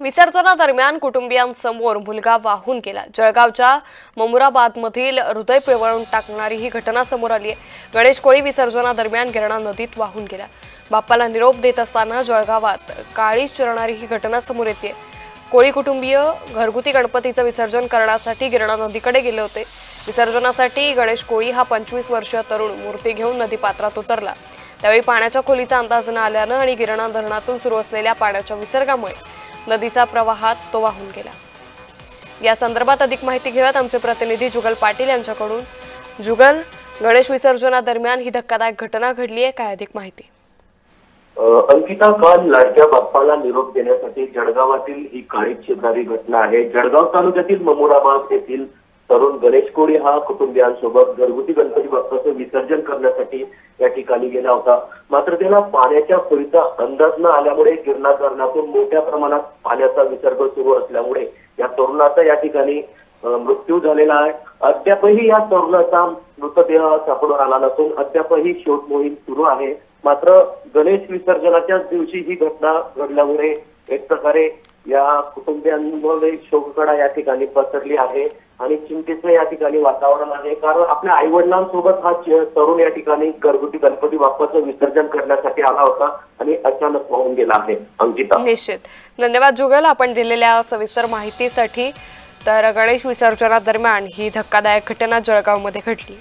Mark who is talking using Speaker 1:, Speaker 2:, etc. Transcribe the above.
Speaker 1: विसर्जनादरम्यान कुटुंबियांसमोर मुलगा वाहून गेला। जळगावच्या ममुराबादमधील हृदय पिळवून टाकणारी ही घटना समोर आली आहे। गणेश कोळी विसर्जनादरम्यान गिरणा नदीत वाहून गेला। बाप्पाला निरोप देत असताना जळगावात काळी चिरणारी ही घटना समोर येते। कोळी कुटुंबीय घरगुती गणपतीचं विसर्जन करण्यासाठी गिरणा नदीकडे गेले होते। विसर्जनासाठी गणेश कोळी हा 25 वर्षीय तरुण मूर्ती घेऊन नदीपात्रात उतरला। त्यावेळी पाण्याच्या खोलीचा अंदाज न आल्यानं आणि गिरणा धरणातून सुरू असलेल्या पाण्याच्या विसर्गामुळे नदीचा प्रवाहात तो वाहून गेला। या संदर्भात अधिक माहिती घेऊयात आमचे प्रतिनिधी जुगल पाटील यांच्याकडून। जुगल, गणेश विसर्जनादरम्यान ही धक्कादायक घटना घडली आहे, काय अधिक माहिती?
Speaker 2: अंकिता, काल लाडक्या बाप्पाला निरोप देण्यासाठी जळगावातील ही काळी चिरणारी घटना आहे। जळगाव तालुक्यातील ममुराबाद येथील तरुण गणेश कोळी हा कुटुंबियांसोबत घरगुती गणपती बाप्पाचं विसर्जन करण्यासाठी या ठिकाणी गेला होता। मात्र त्याला पाण्याच्या खोलीचा अंदाज न आल्यामुळे गिरणा धरणातून मोठ्या प्रमाणात पाण्याचा विसर्ग सुरू असल्यामुळे या तरुणाचा या ठिकाणी मृत्यू झालेला आहे। अद्यापही या तरुणाचा मृतदेह सापडून आला नसून अद्यापही शोध मोहीम सुरू आहे। मात्र गणेश विसर्जनाच्या दिवशी ही घटना घडल्यामुळे एक प्रकारे या कुटुंबियांमध्ये शोककळा या ठिकाणी पसरली आहे आणि चिंतेचं या ठिकाणी वातावरण आहे। कारण आपल्या आई वडिलांसोबत हा तरुण या ठिकाणी घरगुती गणपती बाप्पाचं विसर्जन करण्यासाठी आला होता आणि अचानक वाहून गेला आहे। अंकिता,
Speaker 1: निश्चित धन्यवाद जुगल, आपण दिलेल्या सविस्तर माहितीसाठी। तर गणेश विसर्जनादरम्यान ही धक्कादायक घटना जळगावमध्ये घडली।